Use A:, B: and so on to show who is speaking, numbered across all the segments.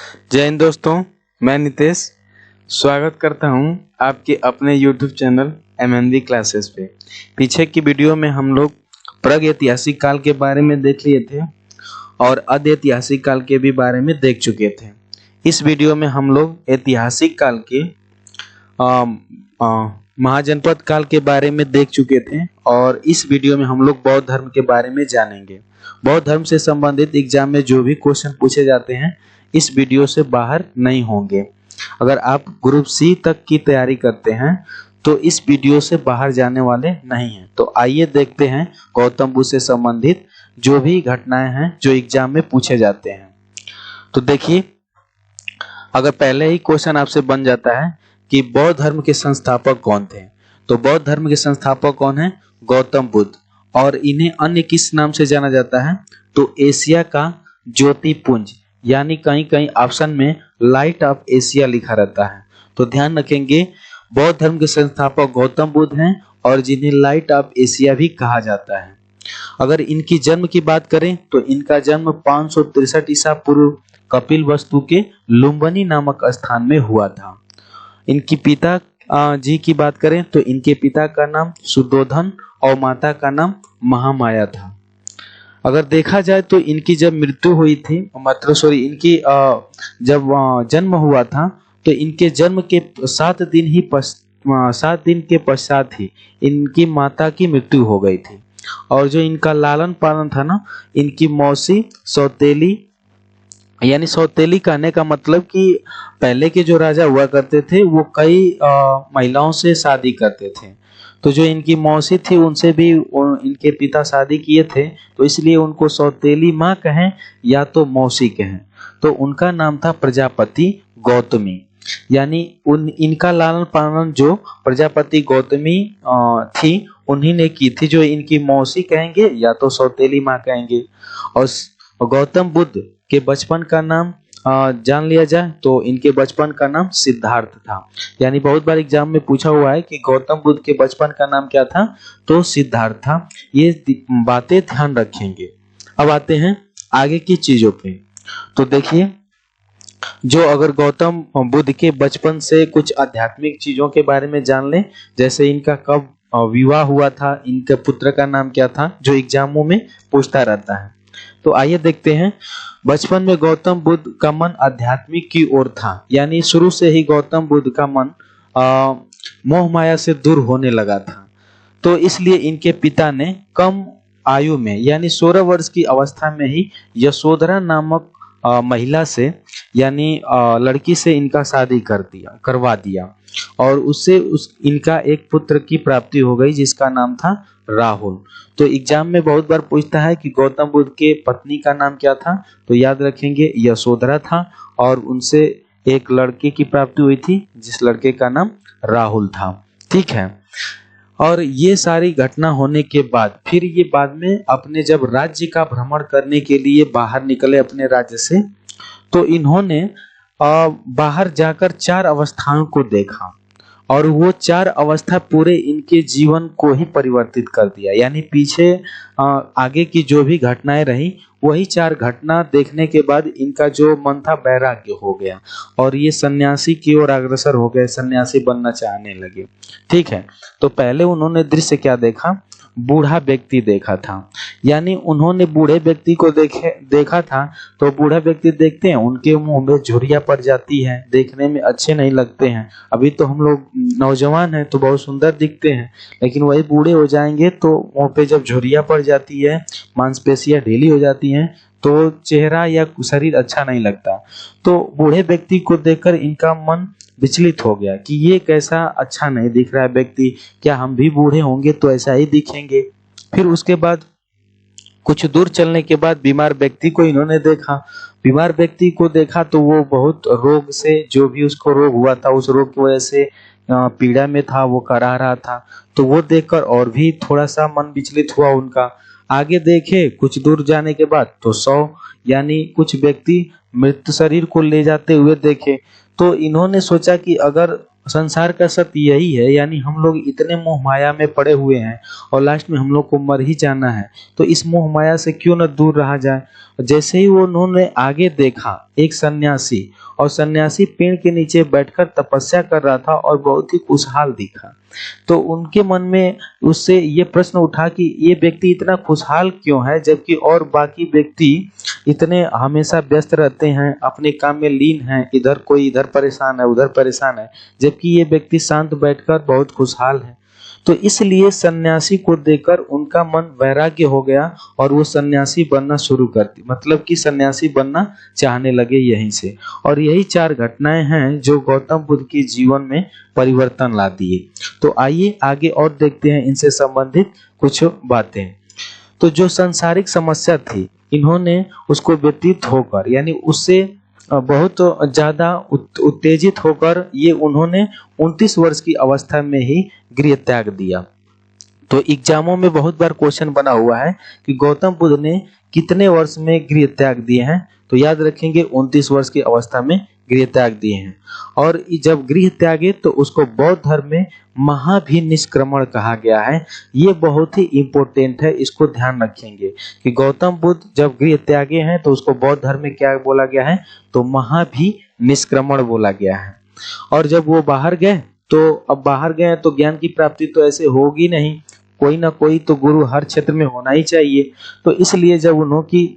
A: जय हिंद दोस्तों, मैं नितेश स्वागत करता हूं आपके अपने YouTube चैनल MND क्लासेस पे। पीछे की वीडियो में हम लोग प्रागैतिहासिक काल के बारे में देख लिए थे और अधैतिहासिक काल के भी बारे में देख चुके थे। इस वीडियो में हम लोग ऐतिहासिक काल के महाजनपद काल के बारे में देख चुके थे और इस वीडियो में हम लोग बौद्ध धर्म के बारे में जानेंगे। बौद्ध धर्म से संबंधित एग्जाम में जो भी क्वेश्चन पूछे जाते हैं इस वीडियो से बाहर नहीं होंगे। अगर आप ग्रुप सी तक की तैयारी करते हैं तो इस वीडियो से बाहर जाने वाले नहीं हैं। तो आइए देखते हैं गौतम बुद्ध से संबंधित जो भी घटनाएं हैं जो एग्जाम में पूछे जाते हैं। तो देखिए, अगर पहले ही क्वेश्चन आपसे बन जाता है कि बौद्ध धर्म के संस्थापक कौन थे, तो बौद्ध धर्म के संस्थापक कौन है? गौतम बुद्ध। और इन्हें अन्य किस नाम से जाना जाता है? तो एशिया का ज्योतिपुंज, यानी कहीं कहीं ऑप्शन में लाइट ऑफ एशिया लिखा रहता है। तो ध्यान रखेंगे, बौद्ध धर्म के संस्थापक गौतम बुद्ध हैं और जिन्हें लाइट ऑफ एशिया भी कहा जाता है। अगर इनकी जन्म की बात करें तो इनका जन्म 563 ईसा पूर्व कपिलवस्तु के लुम्बिनी नामक स्थान में हुआ था। इनकी पिता जी की बात करें तो इनके पिता का नाम सुद्धोधन और माता का नाम महामाया था। अगर देखा जाए तो इनकी जब मृत्यु हुई थी, इनकी जब जन्म हुआ था तो इनके जन्म के 7 दिन के पश्चात ही इनकी माता की मृत्यु हो गई थी। और जो इनका लालन पालन था ना, इनकी मौसी सौतेली, यानी सौतेली कहने का मतलब कि पहले के जो राजा हुआ करते थे वो कई महिलाओं से शादी करते थे। तो जो इनकी मौसी थी उनसे भी इनके पिता शादी किए थे, तो इसलिए उनको सौतेली माँ कहें या तो मौसी कहें। तो उनका नाम था प्रजापति गौतमी, यानी इनका लालन पालन जो प्रजापति गौतमी थी उन्हीं ने की थी, जो इनकी मौसी कहेंगे या तो सौतेली माँ कहेंगे। और गौतम बुद्ध के बचपन का नाम जान लिया जाए तो इनके बचपन का नाम सिद्धार्थ था। यानी बहुत बार एग्जाम में पूछा हुआ है कि गौतम बुद्ध के बचपन का नाम क्या था, तो सिद्धार्थ था। ये बातें ध्यान रखेंगे। अब आते हैं आगे की चीजों पे। तो देखिए, जो अगर गौतम बुद्ध के बचपन से कुछ आध्यात्मिक चीजों के बारे में जान लें, जैसे इनका कब विवाह हुआ था, इनके पुत्र का नाम क्या था, जो एग्जामों में पूछता रहता है। तो आइए देखते हैं। बचपन में गौतम बुद्ध का मन आध्यात्मिक की ओर था, यानी शुरू से ही गौतम बुद्ध का मन मोह माया से दूर होने लगा था। तो इसलिए इनके पिता ने कम आयु में, यानी 16 वर्ष की अवस्था में ही यशोधरा नामक महिला से, यानी लड़की से इनका शादी करवा दिया और उससे इनका एक पुत्र की प्राप्ति हो गई जिसका नाम था राहुल। तो एग्जाम में बहुत बार पूछता है कि गौतम बुद्ध के पत्नी का नाम क्या था, तो याद रखेंगे यशोधरा था और उनसे एक लड़के की प्राप्ति हुई थी जिस लड़के का नाम राहुल था। ठीक है। और ये सारी घटना होने के बाद फिर ये बाद में अपने जब राज्य का भ्रमण करने के लिए बाहर निकले अपने राज्य से, तो इन्होंने बाहर जाकर 4 अवस्थाओं को देखा और वो 4 अवस्था पूरे इनके जीवन को ही परिवर्तित कर दिया। यानी पीछे आगे की जो भी घटनाएं रही वही 4 घटना देखने के बाद इनका जो मन था वैराग्य हो गया और ये सन्यासी की ओर अग्रसर हो गए, सन्यासी बनना चाहने लगे। ठीक है। तो पहले उन्होंने दृश्य क्या देखा? बूढ़ा व्यक्ति देखा था। यानी उन्होंने बूढ़े व्यक्ति को देखा था। तो बूढ़ा व्यक्ति देखते हैं उनके मुंह में झुर्रियां पड़ जाती है, देखने में अच्छे नहीं लगते हैं। अभी तो हम लोग नौजवान हैं तो बहुत सुंदर दिखते हैं, लेकिन वही बूढ़े हो जाएंगे तो मुंह पे जब झुर्रियां पड़ जाती है, मांसपेशियां ढीली हो जाती हैं, तो चेहरा या शरीर अच्छा नहीं लगता। तो बूढ़े व्यक्ति को देखकर इनका मन विचलित हो गया कि ये कैसा अच्छा नहीं दिख रहा है व्यक्ति, क्या हम भी बूढ़े होंगे तो ऐसा ही दिखेंगे। फिर उसके बाद कुछ दूर चलने के बाद बीमार व्यक्ति को इन्होंने देखा। बीमार व्यक्ति को देखा तो वो बहुत रोग से, जो भी उसको रोग हुआ था उस रोग की वजह से पीड़ा में था, वो करा रहा था। तो वो देखकर और भी थोड़ा सा मन विचलित हुआ उनका। आगे देखे कुछ दूर जाने के बाद तो 100 यानी कुछ व्यक्ति मृत शरीर को ले जाते हुए देखे। तो इन्होंने सोचा कि अगर संसार का सत्य यही है, यानी हम लोग इतने मोह माया में पड़े हुए हैं और लास्ट में हम लोग को मर ही जाना है, तो इस मोह माया से क्यों न दूर रहा जाए। जैसे ही वो उन्होंने आगे देखा एक सन्यासी, और सन्यासी पेड़ के नीचे बैठकर तपस्या कर रहा था और बहुत ही खुशहाल दिखा, तो उनके मन में उससे ये प्रश्न उठा कि ये व्यक्ति इतना खुशहाल क्यों है, जबकि और बाकी व्यक्ति इतने हमेशा व्यस्त रहते हैं, अपने काम में लीन हैं, इधर कोई इधर परेशान है उधर परेशान है, जबकि ये व्यक्ति शांत बैठकर बहुत खुशहाल है। तो इसलिए सन्यासी को देखकर उनका मन वैराग्य हो गया और वो सन्यासी बनना शुरू कर दी, मतलब कि सन्यासी बनना चाहने लगे यहीं से। और यही 4 घटनाएं हैं जो गौतम बुद्ध के जीवन में परिवर्तन ला दिए। तो आइए आगे और देखते हैं इनसे संबंधित कुछ बातें। तो जो सांसारिक समस्या थी, इन्होंने उसको व्यतीत होकर, यानी उससे बहुत ज्यादा उत्तेजित होकर ये उन्होंने 29 वर्ष की अवस्था में ही गृह त्याग दिया। तो एग्जामों में बहुत बार क्वेश्चन बना हुआ है कि गौतम बुद्ध ने कितने वर्ष में गृह त्याग दिए हैं, तो याद रखेंगे 29 वर्ष की अवस्था में गृह त्याग दिए हैं। और जब गृह त्यागे तो उसको बौद्ध धर्म में महाभिनिष्क्रमण कहा गया है। ये बहुत ही इंपॉर्टेंट है, इसको ध्यान रखेंगे कि गौतम बुद्ध जब गृह त्यागे हैं तो उसको बौद्ध धर्म में क्या बोला गया है, तो महाभिनिष्क्रमण बोला गया है। और जब वो बाहर गए, तो अब बाहर गए तो ज्ञान की प्राप्ति तो ऐसे होगी नहीं, कोई ना कोई तो गुरु हर क्षेत्र में होना ही चाहिए। तो इसलिए जब उन्होंने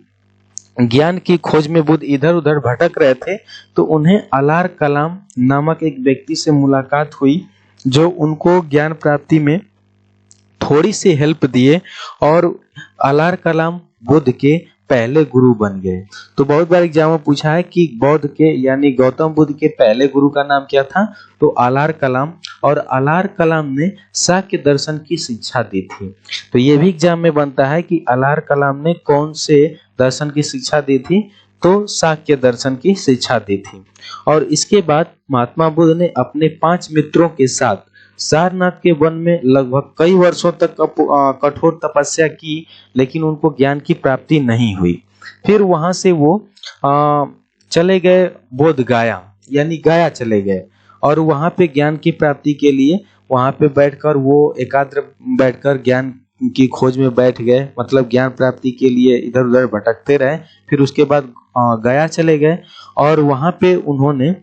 A: ज्ञान की खोज में बुद्ध इधर उधर भटक रहे थे, तो उन्हें अलार कलाम नामक एक व्यक्ति से मुलाकात हुई जो उनको ज्ञान प्राप्ति में थोड़ी सी हेल्प दिए और अलार कलाम बुद्ध के पहले गुरु बन गए। तो बहुत बार एग्जाम में पूछा है कि बौद्ध के यानी गौतम बुद्ध के पहले गुरु का नाम क्या था, तो अलार कलाम। और अलार कलाम ने शाक्य दर्शन की शिक्षा दी थी। तो ये भी एग्जाम में बनता है कि अलार कलाम ने कौन से दर्शन की शिक्षा दी थी, तो शाक्य दर्शन की शिक्षा दी थी। और इसके बाद महात्मा बुद्ध ने अपने 5 मित्रों के साथ सारनाथ के वन में लगभग कई वर्षों तक कठोर तपस्या की, लेकिन उनको ज्ञान की प्राप्ति नहीं हुई। फिर वहां से वो चले गए बोध गया, यानी गया चले गए, और वहां पे ज्ञान की प्राप्ति के लिए वहां पे बैठकर वो एकाग्र बैठकर ज्ञान की खोज में बैठ गए, मतलब ज्ञान प्राप्ति के लिए इधर उधर भटकते रहे। फिर उसके बाद गया चले गए और वहां पे उन्होंने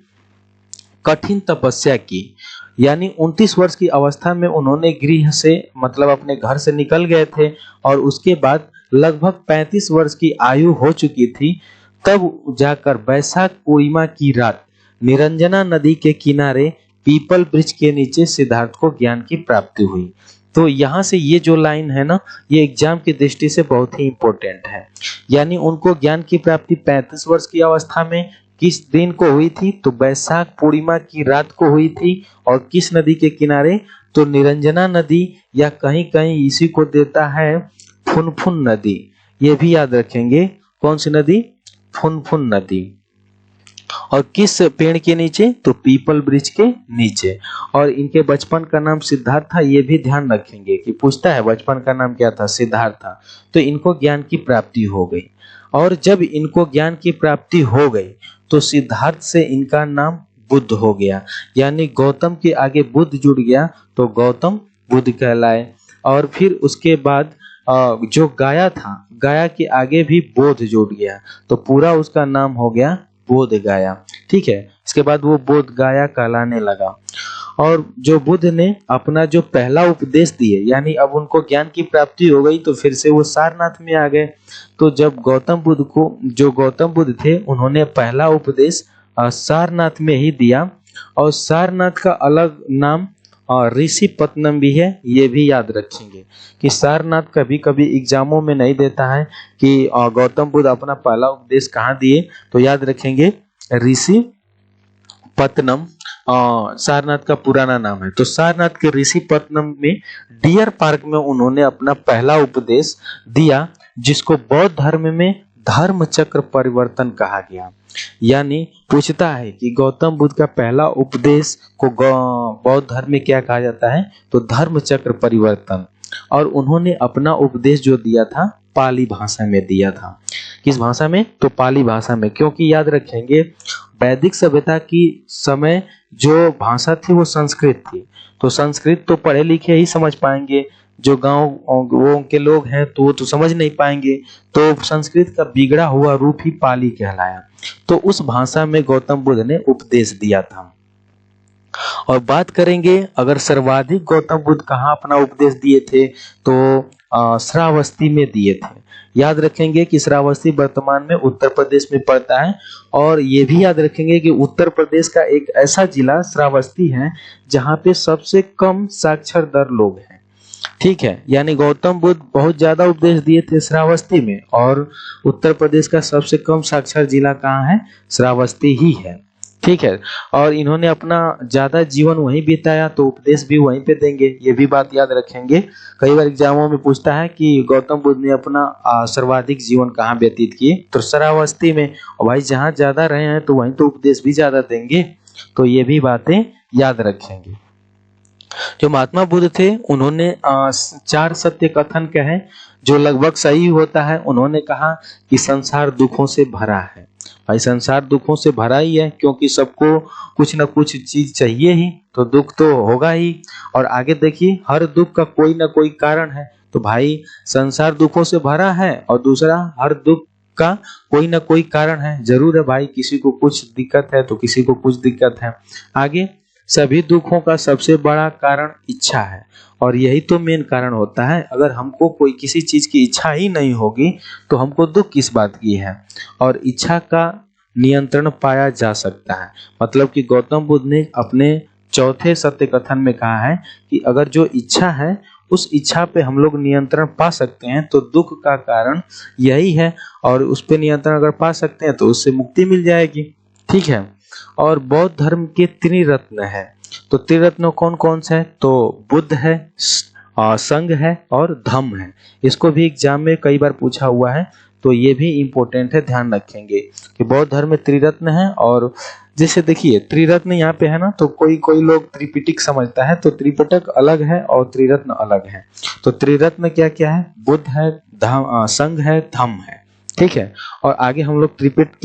A: कठिन तपस्या की, यानी 29 वर्ष की अवस्था में उन्होंने गृह से, मतलब अपने घर से निकल गए थे, और उसके बाद लगभग 35 वर्ष की आयु हो चुकी थी, तब जाकर वैशाख पूर्णिमा की रात निरंजना नदी के किनारे पीपल वृक्ष के नीचे सिद्धार्थ को ज्ञान की प्राप्ति हुई। तो यहाँ से ये जो लाइन है ना, ये एग्जाम की दृष्टि से बहुत ही इंपॉर्टेंट है। यानी उनको ज्ञान की प्राप्ति 35 वर्ष की अवस्था में किस दिन को हुई थी, तो वैशाख पूर्णिमा की रात को हुई थी। और किस नदी के किनारे, तो निरंजना नदी, या कहीं कहीं इसी को देता है फुनफुन नदी। ये भी याद रखेंगे, कौन सी नदी, फुनफुन नदी। और किस पेड़ के नीचे, तो पीपल वृक्ष के नीचे। और इनके बचपन का नाम सिद्धार्थ था, ये भी ध्यान रखेंगे कि पूछता है बचपन का नाम क्या था, सिद्धार्थ था। तो इनको ज्ञान की प्राप्ति हो गई, और जब इनको ज्ञान की प्राप्ति हो गई तो सिद्धार्थ से इनका नाम बुद्ध हो गया, यानी गौतम के आगे बुद्ध जुड़ गया तो गौतम बुद्ध कहलाए। और फिर उसके बाद जो गाया था, गाया के आगे भी बोध जुड़ गया, तो पूरा उसका नाम हो गया बोध गाया। ठीक है, इसके बाद वो बोध गाया कहलाने लगा। और जो बुद्ध ने अपना जो पहला उपदेश दिए, यानी अब उनको ज्ञान की प्राप्ति हो गई, तो फिर से वो सारनाथ में आ गए। तो जब गौतम बुद्ध को, जो गौतम बुद्ध थे, उन्होंने पहला उपदेश सारनाथ में ही दिया। और सारनाथ का अलग नाम ऋषि पत्तनम भी है, ये भी याद रखेंगे कि सारनाथ कभी कभी एग्जामों में नहीं देता है कि गौतम बुद्ध अपना पहला उपदेश कहाँ दिए, तो याद रखेंगे ऋषि पत्तनम सारनाथ का पुराना नाम है। तो सारनाथ के ऋषि पत्तनम में डियर पार्क में उन्होंने अपना पहला उपदेश दिया, जिसको बौद्ध धर्म में धर्म चक्र परिवर्तन कहा गया। यानी पूछता है कि गौतम बुद्ध का पहला उपदेश को बौद्ध धर्म में क्या कहा जाता है, तो धर्म चक्र परिवर्तन। और उन्होंने अपना उपदेश जो दिया था पाली भाषा में दिया था। किस भाषा में, तो पाली भाषा में, क्योंकि याद रखेंगे वैदिक सभ्यता की समय जो भाषा थी वो संस्कृत थी। तो संस्कृत तो पढ़े लिखे ही समझ पाएंगे, जो गांव वो के लोग हैं तो वो तो समझ नहीं पाएंगे। तो संस्कृत का बिगड़ा हुआ रूप ही पाली कहलाया। तो उस भाषा में गौतम बुद्ध ने उपदेश दिया था। और बात करेंगे अगर सर्वाधिक गौतम बुद्ध कहाँ अपना उपदेश दिए थे, तो श्रावस्ती में दिए थे। याद रखेंगे कि श्रावस्ती वर्तमान में उत्तर प्रदेश में पड़ता है। और ये भी याद रखेंगे कि उत्तर प्रदेश का एक ऐसा जिला श्रावस्ती है जहाँ पे सबसे कम साक्षर दर लोग हैं। ठीक है, यानी गौतम बुद्ध बहुत ज्यादा उपदेश दिए थे श्रावस्ती में, और उत्तर प्रदेश का सबसे कम साक्षर जिला कहाँ है? श्रावस्ती ही है। ठीक है, और इन्होंने अपना ज्यादा जीवन वहीं बिताया तो उपदेश भी वहीं पे देंगे, ये भी बात याद रखेंगे। कई बार एग्जामों में पूछता है कि गौतम बुद्ध ने अपना सर्वाधिक जीवन कहाँ व्यतीत किए, तो श्रावस्ती में। और भाई जहाँ ज्यादा रहे हैं तो वहीं तो उपदेश भी ज्यादा देंगे, तो ये भी बातें याद रखेंगे। जो महात्मा बुद्ध थे उन्होंने 4 सत्य कथन कहे जो लगभग सही होता है। उन्होंने कहा कि संसार दुखों से भरा है। भाई संसार दुखों से भरा ही है, क्योंकि सबको कुछ न कुछ चीज चाहिए ही, तो दुख तो होगा ही। और आगे देखिए, हर दुख का कोई ना कोई कारण है। तो भाई संसार दुखों से भरा है, और दूसरा हर दुख का कोई ना कोई कारण है। जरूर है भाई, किसी को कुछ दिक्कत है तो किसी को कुछ दिक्कत है। आगे, सभी दुखों का सबसे बड़ा कारण इच्छा है, और यही तो मेन कारण होता है। अगर हमको कोई किसी चीज की इच्छा ही नहीं होगी तो हमको दुख किस बात की है। और इच्छा का नियंत्रण पाया जा सकता है, मतलब कि गौतम बुद्ध ने अपने चौथे सत्य कथन में कहा है कि अगर जो इच्छा है उस इच्छा पे हम लोग नियंत्रण पा सकते हैं तो दुख का कारण यही है, और उस पे नियंत्रण अगर पा सकते हैं तो उससे मुक्ति मिल जाएगी। ठीक है, और बौद्ध धर्म के त्रिरत्न है। तो त्रिरत्न कौन कौन से है? तो बुद्ध है, संघ है और धम्म है। इसको भी एग्जाम में कई बार पूछा हुआ है, तो ये भी इम्पोर्टेंट है, ध्यान रखेंगे कि बौद्ध धर्म में त्रिरत्न है। और जैसे देखिए त्रिरत्न यहाँ पे है ना, तो कोई कोई लोग त्रिपिटक समझता है, तो त्रिपिटक अलग है और त्रिरत्न अलग है। तो त्रिरत्न क्या क्या है? बुद्ध है, संघ है, धम्म है। ठीक है, और आगे हम लोग त्रिपिटक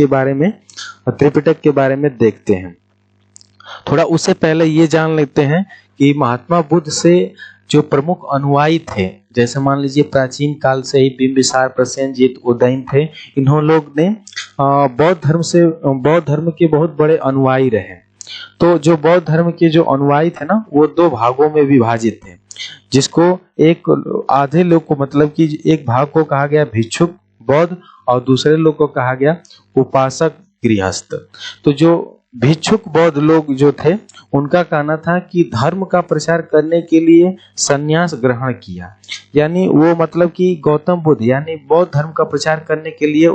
A: के बारे में देखते हैं। थोड़ा उससे पहले ये जान लेते हैं कि महात्मा बुद्ध से जो प्रमुख अनुयायी थे, जैसे मान लीजिए प्राचीन काल से ही बिंबिसार, प्रसेनजीत, उदयन थे। इन्हों लोग ने बौद्ध धर्म के बहुत बड़े अनुयायी रहे। तो जो बौद्ध धर्म के जो अनुयायी थे ना, वो 2 भागों में विभाजित थे, जिसको एक आधे लोग को, मतलब कि एक भाग को कहा गया भिक्षुक बौद्ध, और दूसरे लोग को कहा गया उपासक गृहस्थ। तो जो भिक्षुक बौद्ध लोग जो थे, उनका कहना था कि धर्म का प्रचार करने के लिए संन्यास ग्रहण किया। यानी वो, मतलब कि गौतम बुद्ध यानी बौद्ध धर्म का प्रचार करने के लिए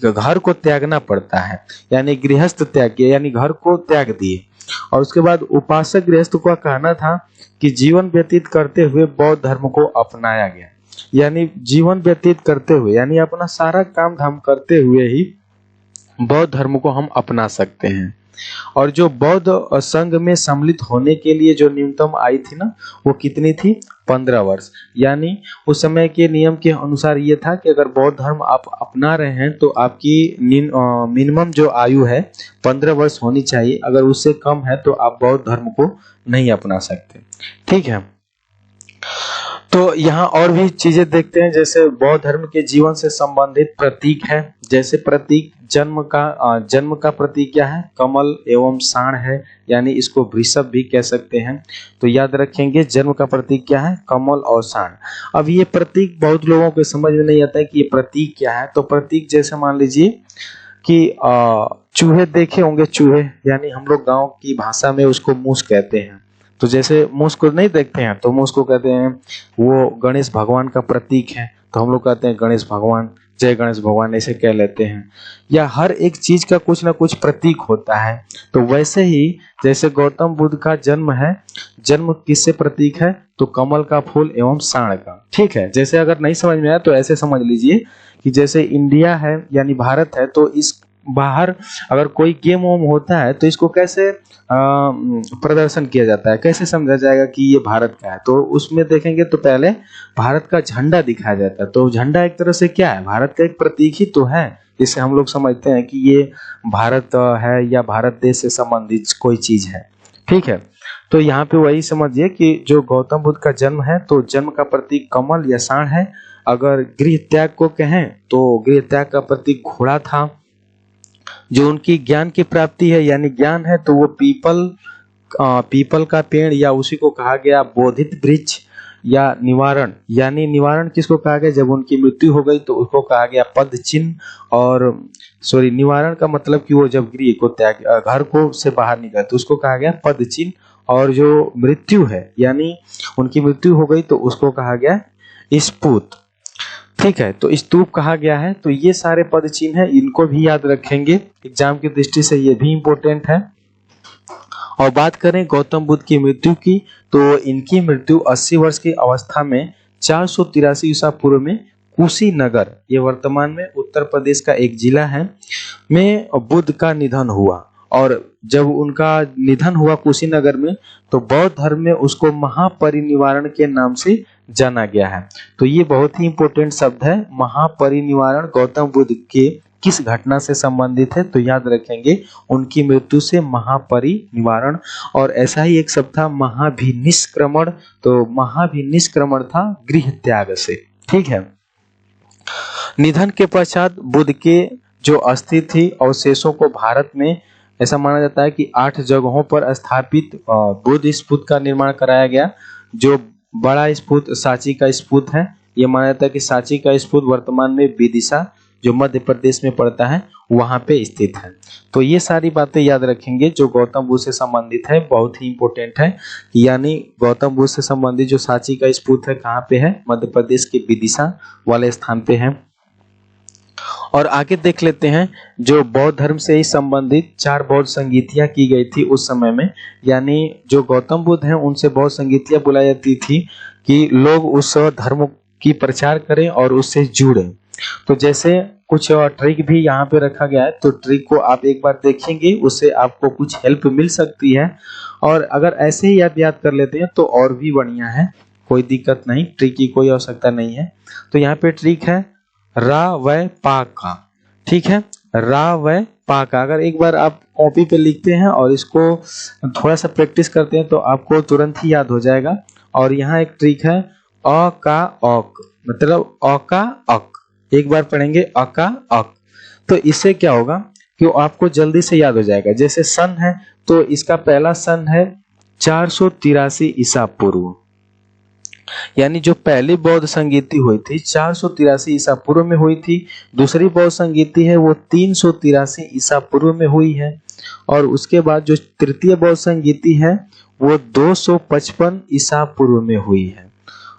A: घर को त्यागना पड़ता है, यानी गृहस्थ त्याग किया, यानी घर को त्याग दिए। और उसके बाद उपासक गृहस्थ का कहना था कि जीवन व्यतीत करते हुए बौद्ध धर्म को अपनाया गया। यानी जीवन व्यतीत करते हुए, यानी अपना सारा काम धाम करते हुए ही बौद्ध धर्म को हम अपना सकते हैं। और जो बौद्ध संघ में सम्मिलित होने के लिए जो न्यूनतम आयु थी ना, वो कितनी थी? 15 वर्ष। यानी उस समय के नियम के अनुसार ये था कि अगर बौद्ध धर्म आप अपना रहे हैं तो आपकी मिनिमम जो आयु है 15 वर्ष होनी चाहिए। अगर उससे कम है तो आप बौद्ध धर्म को नहीं अपना सकते। ठीक है, तो यहाँ और भी चीजें देखते हैं, जैसे बौद्ध धर्म के जीवन से संबंधित प्रतीक है। जैसे प्रतीक जन्म का प्रतीक क्या है? कमल एवं साण है, यानी इसको वृषभ भी कह सकते हैं। तो याद रखेंगे जन्म का प्रतीक क्या है? कमल और साण। अब ये प्रतीक बहुत लोगों को समझ में नहीं आता है कि ये प्रतीक क्या है। तो प्रतीक जैसे मान लीजिए कि चूहे देखे होंगे, चूहे यानी हम लोग गाँव की भाषा में उसको मूस कहते हैं। तो जैसे मूस को नहीं देखते हैं तो मूस को कहते हैं वो गणेश भगवान का प्रतीक है, तो हम लोग कहते हैं गणेश भगवान, जय गणेश भगवान, ऐसे कह लेते हैं। या हर एक चीज का कुछ ना कुछ प्रतीक होता है। तो वैसे ही जैसे गौतम बुद्ध का जन्म है, जन्म किससे प्रतीक है? तो कमल का फूल एवं साण का। ठीक है, जैसे अगर नहीं समझ में आया तो ऐसे समझ लीजिए कि जैसे इंडिया है यानी भारत है, तो इस बाहर अगर कोई गेम वोम होता है तो इसको कैसे प्रदर्शन किया जाता है, कैसे समझा जाएगा कि ये भारत का है? तो उसमें देखेंगे तो पहले भारत का झंडा दिखाया जाता है। तो झंडा एक तरह से क्या है, भारत का एक प्रतीक ही तो है, जिससे हम लोग समझते हैं कि ये भारत है या भारत देश से संबंधित कोई चीज है। ठीक है, तो यहाँ पे वही समझिए कि जो गौतम बुद्ध का जन्म है तो जन्म का प्रतीक कमल या साण है। अगर गृह त्याग को कहें तो गृह त्याग का प्रतीक घोड़ा था। जो उनकी ज्ञान की प्राप्ति है यानी ज्ञान है तो वो पीपल का पेड़ या उसी को कहा गया बोधित वृक्ष। या निवारण, यानी निवारण किसको कहा गया, जब उनकी मृत्यु हो गई तो उसको कहा गया पद चिन्ह। और निवारण का मतलब कि वो जब गृह को त्याग घर को से बाहर निकले तो उसको कहा गया पद चिन्ह। और जो मृत्यु है यानी उनकी मृत्यु हो गई तो उसको कहा गया स्पूत। ठीक है, तो स्तूप कहा गया है। तो ये सारे पद चिन्ह है, इनको भी याद रखेंगे, एग्जाम की दृष्टि से ये भी इंपॉर्टेंट है। और बात करें गौतम बुद्ध की मृत्यु की तो इनकी मृत्यु 80 वर्ष की अवस्था में 483 ईसा पूर्व में कुशीनगर, ये वर्तमान में उत्तर प्रदेश का एक जिला है, में बुद्ध का निधन हुआ। और जब उनका निधन हुआ कुशीनगर में तो बौद्ध धर्म में उसको महापरिनिवारण के नाम से जाना गया है। तो ये बहुत ही इंपॉर्टेंट शब्द है, महापरिनिवारण गौतम बुद्ध के किस घटना से संबंधित है, तो याद रखेंगे उनकी मृत्यु से महापरिनिवारण। और ऐसा ही एक शब्द था महाभिनिष्क्रमण, तो महाभिनिष्क्रमण था गृह त्याग से। ठीक है, निधन के पश्चात बुद्ध के जो अस्थि थी अवशेषों को भारत में ऐसा माना जाता है कि 8 जगहों पर स्थापित बुद्ध स्फूत का निर्माण कराया गया। जो बड़ा स्फूत सांची का स्फूत है, ये माना जाता है कि सांची का स्फूत वर्तमान में विदिशा जो मध्य प्रदेश में पड़ता है वहां पे स्थित है। तो ये सारी बातें याद रखेंगे जो गौतम बुद्ध से संबंधित है, बहुत ही इंपॉर्टेंट है। यानी गौतम बुद्ध से संबंधित जो सांची का स्फूत है कहाँ पे है, मध्य प्रदेश के विदिशा वाले स्थान पे है। और आगे देख लेते हैं जो बौद्ध धर्म से ही संबंधित 4 बौद्ध संगीतियां की गई थी उस समय में। यानी जो गौतम बुद्ध हैं उनसे बौद्ध संगीतियां बुलाई जाती थी कि लोग उस धर्म की प्रचार करें और उससे जुड़े। तो जैसे कुछ ट्रिक भी यहाँ पे रखा गया है, तो ट्रिक को आप एक बार देखेंगे, उससे आपको कुछ हेल्प मिल सकती है। और अगर ऐसे ही आप याद कर लेते हैं तो और भी बढ़िया है, कोई दिक्कत नहीं, ट्रिक की कोई आवश्यकता नहीं है। तो यहाँ पे ट्रिक है रा व पा का। ठीक है, रा व पा का अगर एक बार आप कॉपी पे लिखते हैं और इसको थोड़ा सा प्रैक्टिस करते हैं तो आपको तुरंत ही याद हो जाएगा। और यहाँ एक ट्रिक है अ का औक, मतलब अ का अक, एक बार पढ़ेंगे अ का अक, तो इससे क्या होगा कि आपको जल्दी से याद हो जाएगा। जैसे सन है तो इसका पहला सन है 483 ईसा पूर्व, यानी जो पहली बौद्ध संगीति हुई थी 483 ईसा पूर्व में हुई थी। दूसरी बौद्ध संगीति है वो 383 ईसा पूर्व में हुई है। और उसके बाद जो तृतीय बौद्ध संगीति है वो 255 ईसा पूर्व में हुई है।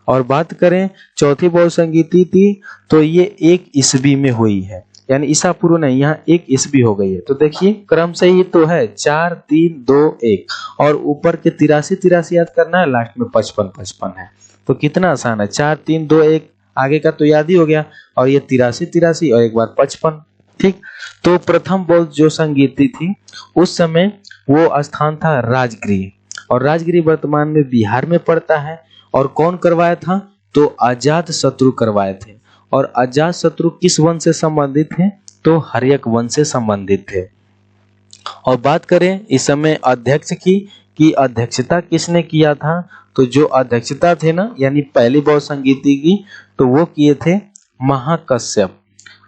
A: और बात करें चौथी बौद्ध संगीति थी तो ये 1 ईस्वी में हुई है, यानी ईसा पूर्व नहीं, यहाँ 1 ईस्वी हो गई है। तो देखिए क्रम से ही तो है 4 3 2 1, और ऊपर के 83 याद करना है, लास्ट में 55 है। तो कितना आसान है, 4 3 2 1, आगे का तो याद ही हो गया, और ये 83 और एक बार 55। ठीक, तो प्रथम बौद्ध जो संगीति थी उस समय वो स्थान था राजगृह, और राजगृह वर्तमान में बिहार में पड़ता है। और कौन करवाया था, तो अजात शत्रु करवाए थे। और अजात शत्रु किस वंश से संबंधित थे, तो हर्यक वंश से संबंधित थे। और बात करें इस समय अध्यक्ष की अध्यक्षता किसने किया था, तो जो अध्यक्षता थे ना, यानी पहली बौद्ध संगीति की, तो वो किए थे महाकश्यप।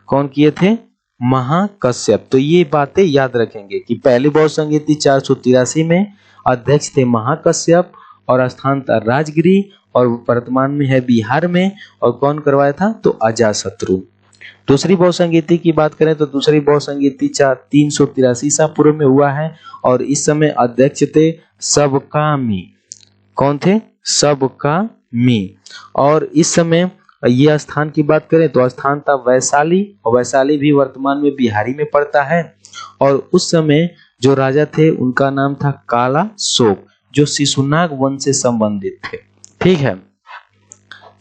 A: कौन किए थे, महाकश्यप। तो ये बातें याद रखेंगे कि पहली बौद्ध संगीति 483 में, अध्यक्ष थे महाकश्यप, और स्थान था राजगिरी, और वर्तमान में है बिहार में। और कौन करवाया था, तो अजातशत्रु। दूसरी बौद्ध संगीति की बात करें तो दूसरी बौद्ध संगीति 383 ईसा पूर्व में हुआ है, और इस समय अध्यक्ष थे सबकामी। कौन थे, सबकामी। और इस समय ये स्थान की बात करें तो स्थान था वैशाली, और वैशाली भी वर्तमान में बिहारी में पड़ता है। और उस समय जो राजा थे उनका नाम था काला शोक, जो शिशुनाग वंश से संबंधित थे। ठीक है,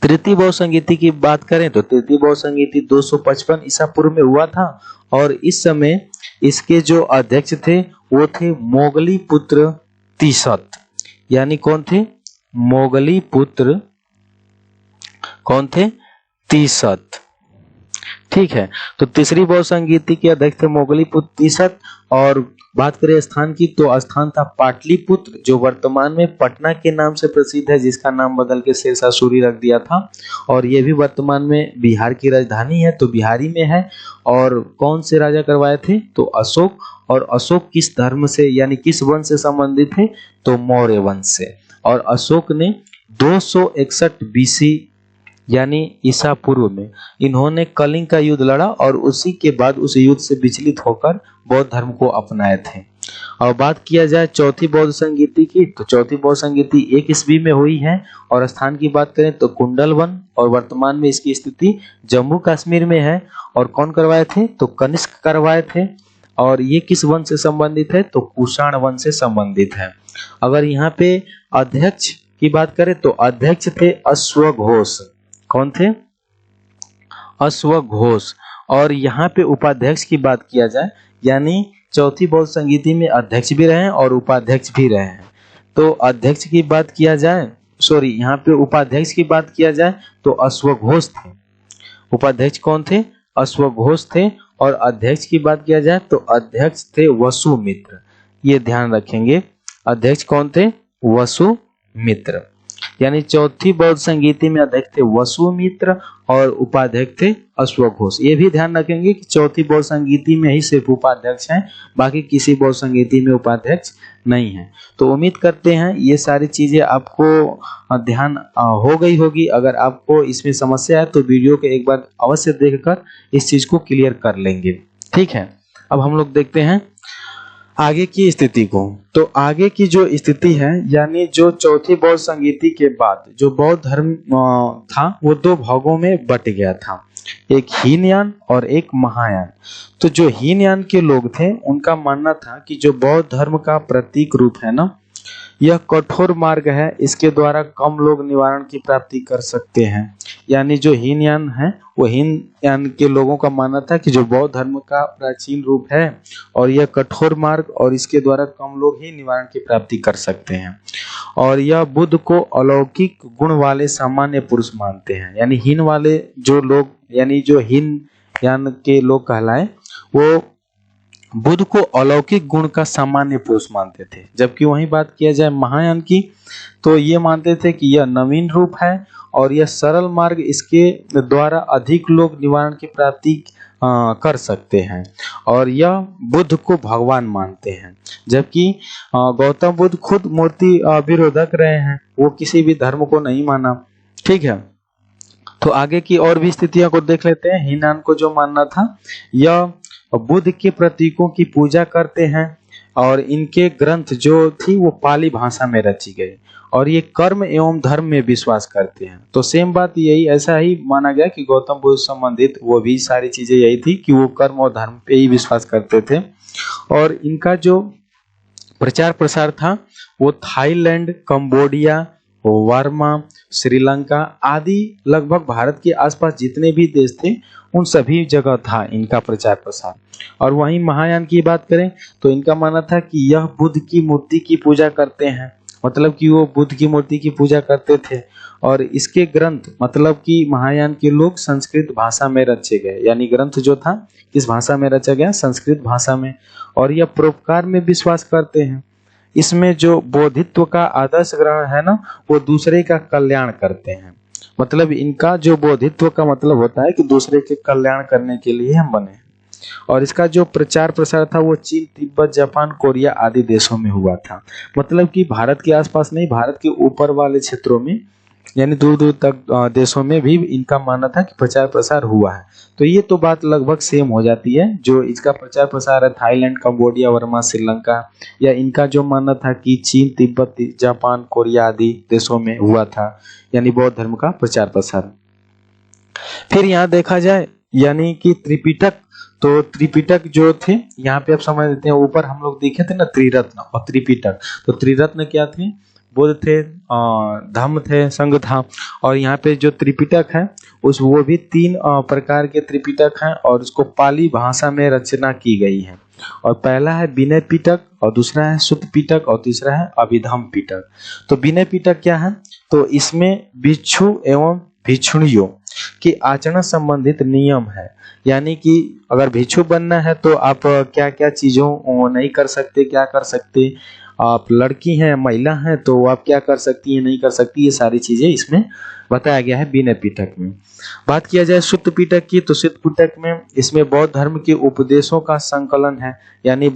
A: तृतीय बौद्ध संगीति की बात करें तो तृतीय बौद्ध संगीति 255 ईसा पूर्व में हुआ था और इस समय इसके जो अध्यक्ष थे वो थे मोगली पुत्र तिसत। यानी कौन थे? मोगली पुत्र कौन थे? तिसत। ठीक है, तो तीसरी बौद्ध संगीति के अध्यक्ष थे मोगली पुत्र तिसत। और बात करें स्थान की तो स्थान था पाटलिपुत्र, जो वर्तमान में पटना के नाम से प्रसिद्ध है, जिसका नाम बदल के शेरशाह सूरी रख दिया था। और ये भी वर्तमान में बिहार की राजधानी है, तो बिहारी में है। और कौन से राजा करवाए थे? तो अशोक। और अशोक किस धर्म से यानी किस वंश से संबंधित थे? तो मौर्य वंश से। और अशोक ने 261 BC यानी ईसा पूर्व में इन्होंने कलिंग का युद्ध लड़ा और उसी के बाद उस युद्ध से विचलित होकर बौद्ध धर्म को अपनाए थे। और बात किया जाए चौथी बौद्ध संगीति की तो चौथी बौद्ध संगीति 1 ईस्वी में हुई है। और स्थान की बात करें तो कुंडलवन, और वर्तमान में इसकी स्थिति जम्मू कश्मीर में है। और कौन करवाए थे? तो कनिष्क करवाए थे। और ये किस वंश से संबंधित है? तो कुषाण वंश से संबंधित है। अगर यहाँ पे अध्यक्ष की बात करें तो अध्यक्ष थे अश्वघोष। कौन थे? अश्वघोष। और यहाँ पे उपाध्यक्ष की बात किया जाए यानी चौथी बौद्ध संगीति में अध्यक्ष भी रहे और उपाध्यक्ष भी रहे हैं। तो अध्यक्ष की बात किया जाए यहाँ पे उपाध्यक्ष की बात किया जाए तो अश्वघोष थे। उपाध्यक्ष कौन थे? अश्वघोष थे। और अध्यक्ष की बात किया जाए तो अध्यक्ष थे वसुमित्र। ये ध्यान रखेंगे, अध्यक्ष कौन थे? वसुमित्र। यानी चौथी बौद्ध संगीति में अध्यक्ष थे वसुमित्र और उपाध्यक्ष थे अश्वघोष। ये भी ध्यान रखेंगे कि चौथी बौद्ध संगीति में ही सिर्फ उपाध्यक्ष हैं, बाकी किसी बौद्ध संगीति में उपाध्यक्ष नहीं है। तो उम्मीद करते हैं ये सारी चीजें आपको ध्यान हो गई होगी। अगर आपको इसमें समस्या है तो वीडियो को एक बार अवश्य देखकर इस चीज को क्लियर कर लेंगे। ठीक है, अब हम लोग देखते हैं आगे की स्थिति को। तो आगे की जो स्थिति है यानी जो चौथी बौद्ध संगीति के बाद जो बौद्ध धर्म था वो 2 भागों में बट गया था, एक हीनयान और एक महायान। तो जो हीनयान के लोग थे उनका मानना था कि जो बौद्ध धर्म का प्रतीक रूप है ना, यह कठोर मार्ग है, इसके द्वारा कम लोग निवारण की प्राप्ति कर सकते हैं। यानी जो हीनयान है वो हीनयान के लोगों का मानना था कि जो बौद्ध धर्म का प्राचीन रूप है और यह कठोर मार्ग और इसके द्वारा कम लोग ही निवारण की प्राप्ति कर सकते हैं। और यह बुद्ध को अलौकिक गुण वाले सामान्य पुरुष मानते हैं। यानी हीन वाले जो लोग यानी जो हीनयान के लोग कहलाए वो बुद्ध को अलौकिक गुण का सामान्य पुरुष मानते थे। जबकि वहीं बात किया जाए महायान की तो ये मानते थे कि यह नवीन रूप है और यह सरल मार्ग, इसके द्वारा अधिक लोग निवारण की प्राप्ति कर सकते हैं। और यह बुद्ध को भगवान मानते हैं। जबकि गौतम बुद्ध खुद मूर्ति विरोधक रहे हैं, वो किसी भी धर्म को नहीं माना। ठीक है, तो आगे की और भी स्थितियों को देख लेते हैं। हीनयान को जो मानना था यह बुद्ध के प्रतीकों की पूजा करते हैं और इनके ग्रंथ जो थी वो पाली भाषा में रची गई और ये कर्म एवं धर्म में विश्वास करते हैं। तो सेम बात यही ऐसा ही माना गया कि गौतम बुद्ध संबंधित वो भी सारी चीजें यही थी कि वो कर्म और धर्म पे ही विश्वास करते थे। और इनका जो प्रचार प्रसार था वो थाईलैंड, कंबोडिया, बर्मा, श्रीलंका आदि लगभग भारत के आसपास जितने भी देश थे उन सभी जगह था इनका प्रचार प्रसार। और वहीं महायान की बात करें तो इनका मानना था कि यह बुद्ध की मूर्ति की पूजा करते हैं, मतलब कि वो बुद्ध की मूर्ति की पूजा करते थे। और इसके ग्रंथ मतलब कि महायान के लोग संस्कृत भाषा में रचे गए, यानी ग्रंथ जो था किस भाषा में रचा गया? संस्कृत भाषा में। और यह परोपकार में विश्वास करते हैं। इसमें जो बोधित्व का आदर्श ग्रहण है ना वो दूसरे का कल्याण करते हैं। मतलब इनका जो बोधित्व का मतलब होता है कि दूसरे के कल्याण करने के लिए हम बने। और इसका जो प्रचार प्रसार था वो चीन, तिब्बत, जापान, कोरिया आदि देशों में हुआ था। मतलब कि भारत के आसपास नहीं, भारत के ऊपर वाले क्षेत्रों में यानी दूर दूर तक देशों में भी इनका मानना था कि प्रचार प्रसार हुआ है। तो ये तो बात लगभग सेम हो जाती है। जो इसका प्रचार प्रसार है थाईलैंड, कंबोडिया, बर्मा, श्रीलंका, या इनका जो मानना था कि चीन, तिब्बत, जापान, कोरिया आदि देशों में हुआ था, यानी बौद्ध धर्म का प्रचार प्रसार। फिर यहाँ देखा जाए यानी कि त्रिपिटक, तो त्रिपिटक जो थे यहाँ पे आप समझ लेते हैं, ऊपर हम लोग देखे थे ना त्रिरत्न और त्रिपिटक। तो त्रिरत्न क्या थे? बुद्ध थे, धम्म थे, संघ था। और यहाँ पे जो त्रिपिटक है वो भी 3 प्रकार के त्रिपिटक हैं और उसको पाली भाषा में रचना की गई है। और पहला है विनय पिटक, और दूसरा है सुत्त पिटक, और तीसरा है अभिधम्म पिटक। तो विनय पिटक क्या है? तो इसमें भिक्षु एवं भिक्षुणियों की आचरण संबंधित नियम है। यानी कि अगर भिक्षु बनना है तो आप क्या क्या चीजों नहीं कर सकते, क्या कर सकते, आप लड़की हैं, महिला हैं, तो आप क्या कर सकती हैं, नहीं कर सकती, ये सारी चीजें इसमें बताया गया है विनय पिटक में। बात किया जाए सुत्त पिटक की, तो सुत्त पिटक में इसमें बौद्ध धर्म के उपदेशों का संकलन है। यानी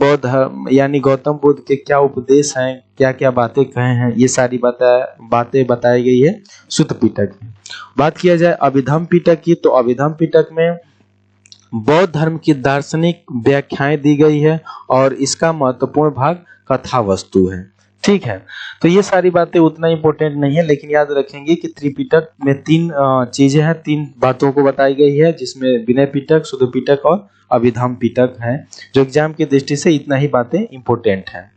A: गौतम बुद्ध के क्या उपदेश हैं, क्या क्या बातें कहे हैं, ये सारी बातें बताई गई है सुत्त पिटक में। बात किया जाए अभिधम्म पिटक की, तो अभिधम्म पिटक में बौद्ध धर्म की दार्शनिक व्याख्याएं दी गई है और इसका महत्वपूर्ण भाग कथा वस्तु है। ठीक है, तो ये सारी बातें उतना इंपॉर्टेंट नहीं है, लेकिन याद रखेंगे कि त्रिपिटक में 3 चीजें हैं, 3 बातों को बताई गई है, जिसमें विनय पिटक, सुत्त पिटक और अभिधम्म पिटक है, जो एग्जाम की दृष्टि से इतना ही बातें इंपॉर्टेंट हैं।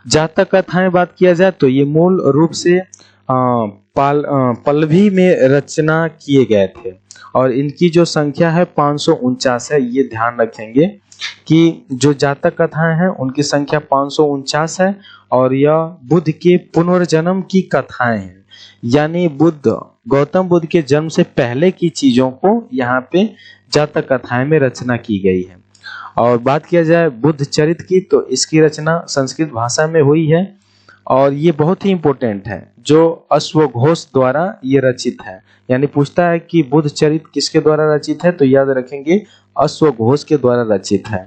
A: जातक कथाएं बात किया जाए तो ये मूल रूप से पल्लवी में रचना किए गए थे और इनकी जो संख्या है 549 है। ये ध्यान रखेंगे कि जो जातक कथाएं हैं उनकी संख्या 549 है और यह बुद्ध के पुनर्जन्म की कथाएं हैं। यानी गौतम बुद्ध के जन्म से पहले की चीजों को यहाँ पे जातक कथाएं में रचना की गई है। और बात किया जाए बुद्ध चरित्र की, तो इसकी रचना संस्कृत भाषा में हुई है और ये बहुत ही इंपॉर्टेंट है, जो अश्वघोष द्वारा ये रचित है। यानी पूछता है कि बुद्ध चरित्र किसके द्वारा रचित है, तो याद रखेंगे अश्वघोष के द्वारा रचित है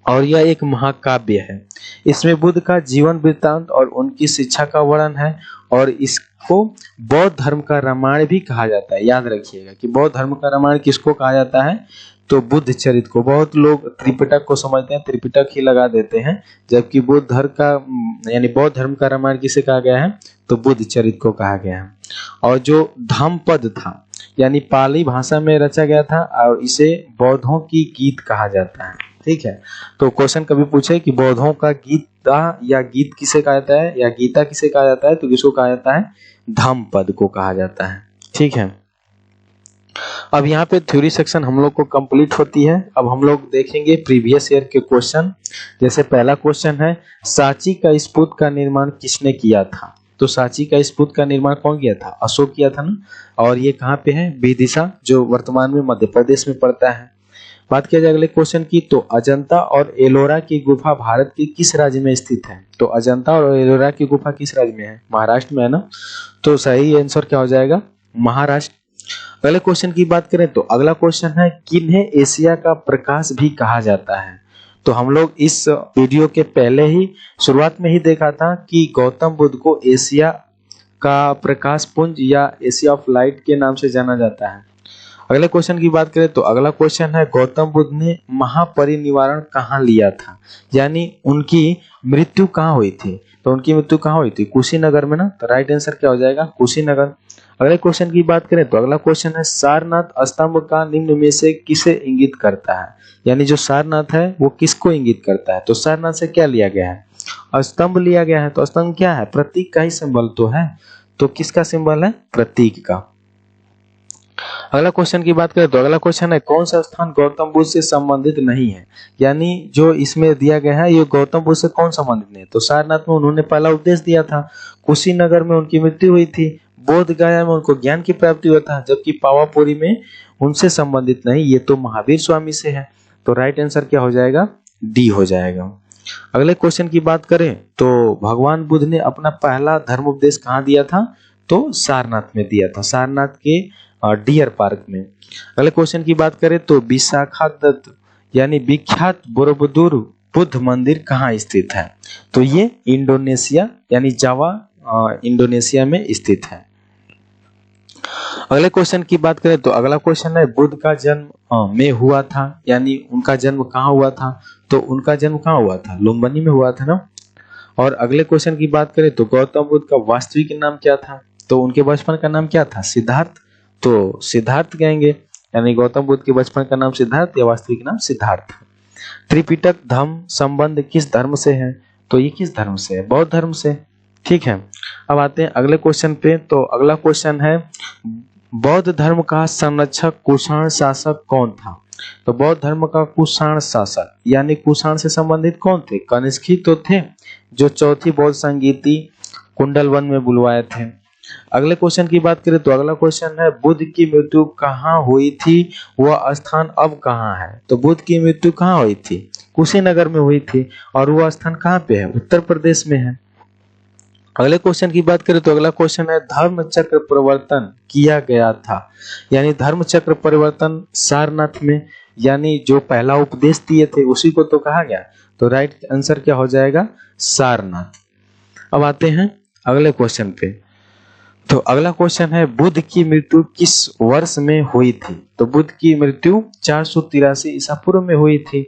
A: और यह एक महाकाव्य है। इसमें बुद्ध का जीवन वृत्तांत और उनकी शिक्षा का वर्णन है और इसको बौद्ध धर्म का रामायण भी कहा जाता है। याद रखिएगा कि बौद्ध धर्म का रामायण किसको कहा जाता है, तो बुद्ध चरित्र को। बहुत लोग त्रिपिटक को समझते हैं, त्रिपिटक ही लगा देते हैं, जबकि बुद्ध धर्म का यानी बौद्ध धर्म का रामायण किसे कहा गया है, तो बुद्ध चरित्र को कहा गया है। और जो धम्मपद था यानी पाली भाषा में रचा गया था और इसे बौद्धों की गीत कहा जाता है। ठीक है, तो क्वेश्चन कभी पूछे कि बौद्धों का गीता या गीत किसे कहा जाता है या गीता किसे कहा जाता है, तो किसको कहा जाता है, धम्मपद को कहा जाता है। ठीक है, अब यहाँ पे थ्योरी सेक्शन हम लोग को कंप्लीट होती है। अब हम लोग देखेंगे प्रीवियस ईयर के क्वेश्चन। जैसे पहला क्वेश्चन है, सांची का स्तूप का निर्माण किसने किया था? तो सांची का स्तूप का निर्माण कौन किया था? अशोक किया था ना। और ये कहाँ पे है? विदिशा, जो वर्तमान में मध्य प्रदेश में पड़ता है। बात किया जाए अगले क्वेश्चन की, तो अजंता और एलोरा की गुफा भारत के किस राज्य में स्थित है? तो अजंता और एलोरा की गुफा किस राज्य में है? महाराष्ट्र में है ना। तो सही आंसर क्या हो जाएगा? महाराष्ट्र। अगले क्वेश्चन की बात करें तो अगला क्वेश्चन है, किन्हें एशिया का प्रकाश भी कहा जाता है? तो हम लोग इस वीडियो के पहले ही शुरुआत में ही देखा था कि गौतम बुद्ध को एशिया का प्रकाश पुंज या एशिया ऑफ लाइट के नाम से जाना जाता है। अगले क्वेश्चन की बात करें तो अगला क्वेश्चन है, गौतम बुद्ध ने महापरिनिर्वाण कहाँ लिया था? यानी उनकी मृत्यु कहाँ हुई थी? तो उनकी मृत्यु कहाँ हुई थी? कुशीनगर में ना। तो राइट आंसर क्या हो जाएगा? कुशीनगर। अगले क्वेश्चन की बात करें तो अगला क्वेश्चन है, सारनाथ स्तंभ का निम्न में से किसे इंगित करता है? यानी जो सारनाथ है वो किसको इंगित करता है? तो सारनाथ से क्या लिया गया है? स्तंभ लिया गया है। तो स्तंभ क्या है? प्रतीक का ही सिंबल तो है। तो किसका सिंबल है? प्रतीक का। अगला क्वेश्चन की बात करें तो अगला क्वेश्चन है, कौन सा स्थान गौतम बुद्ध से संबंधित नहीं है? यानी जो इसमें दिया गया है ये गौतम बुद्ध से कौन संबंधित नहीं है? तो सारनाथ में उन्होंने पहला उपदेश दिया था, कुशीनगर में उनकी मृत्यु हुई थी, बोध गया में उनको ज्ञान की प्राप्ति हुआ था, जबकि पावापुरी में उनसे संबंधित नहीं, ये तो महावीर स्वामी से है। तो राइट आंसर क्या हो जाएगा? डी हो जाएगा। अगले क्वेश्चन की बात करें तो भगवान बुद्ध ने अपना पहला धर्म उपदेश कहाँ दिया था? तो सारनाथ में दिया था, सारनाथ के डियर पार्क में। अगले क्वेश्चन की बात करें तो विशाखादत्त यानी विख्यात बोरोबुदुर बुद्ध मंदिर कहाँ स्थित है? तो ये इंडोनेशिया यानी जावा इंडोनेशिया में स्थित है। अगले क्वेश्चन की बात करें तो अगला क्वेश्चन है, बुद्ध का जन्म में हुआ था, यानी उनका जन्म कहाँ हुआ था? तो उनका जन्म कहाँ हुआ था? लुम्बिनी में हुआ था ना। और अगले क्वेश्चन की बात करें तो गौतम बुद्ध का वास्तविक नाम क्या था? तो उनके बचपन का नाम क्या था? सिद्धार्थ। तो सिद्धार्थ कहेंगे, यानी गौतम बुद्ध के बचपन का नाम सिद्धार्थ या वास्तविक नाम सिद्धार्थ। त्रिपिटक धम्म संबंध किस धर्म से है? तो ये किस धर्म से है? बौद्ध धर्म से। ठीक है, अब आते हैं अगले क्वेश्चन पे। तो अगला क्वेश्चन है, बौद्ध धर्म का संरक्षक कुषाण शासक कौन था? तो बौद्ध धर्म का कुषाण शासक यानी कुषाण से संबंधित कौन थे? कनिष्क ही तो थे, जो चौथी बौद्ध संगीति कुंडलवन में बुलवाए थे। अगले क्वेश्चन की बात करें तो अगला क्वेश्चन है, बुद्ध की मृत्यु कहाँ हुई थी, वह स्थान अब कहाँ है? तो बुद्ध की मृत्यु कहाँ हुई थी? कुशीनगर में हुई थी, और वह स्थान कहाँ पे है? उत्तर प्रदेश में है। अगले क्वेश्चन की बात करें तो अगला क्वेश्चन है, धर्म चक्र परिवर्तन किया गया था, यानी धर्म चक्र परिवर्तन सारनाथ में, यानी जो पहला उपदेश दिए थे उसी को तो कहा गया। तो राइट आंसर क्या हो जाएगा? सारनाथ। अब आते हैं अगले क्वेश्चन पे। तो अगला क्वेश्चन है, बुद्ध की मृत्यु किस वर्ष में हुई थी? तो बुद्ध की मृत्यु 483 ईसा पूर्व में हुई थी।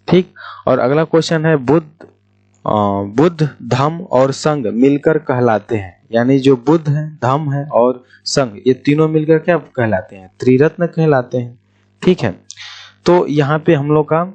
A: ठीक, और अगला क्वेश्चन है, बुद्ध धम्म और संघ मिलकर कहलाते हैं, यानी जो बुद्ध है, धम्म है और संघ, ये तीनों मिलकर क्या कहलाते हैं? त्रिरत्न कहलाते हैं। ठीक है, तो यहाँ पे हम लोग का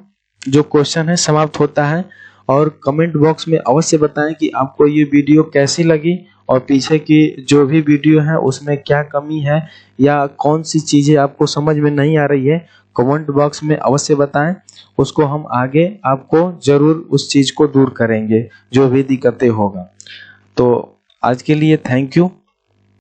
A: जो क्वेश्चन है समाप्त होता है। और कमेंट बॉक्स में अवश्य बताएं कि आपको ये वीडियो कैसी लगी, और पीछे की जो भी वीडियो है उसमें क्या कमी है या कौन सी चीजें आपको समझ में नहीं आ रही है, कमेंट बॉक्स में अवश्य बताएं। उसको हम आगे आपको जरूर उस चीज को दूर करेंगे जो भी दिक्कतें होगा। तो आज के लिए थैंक यू।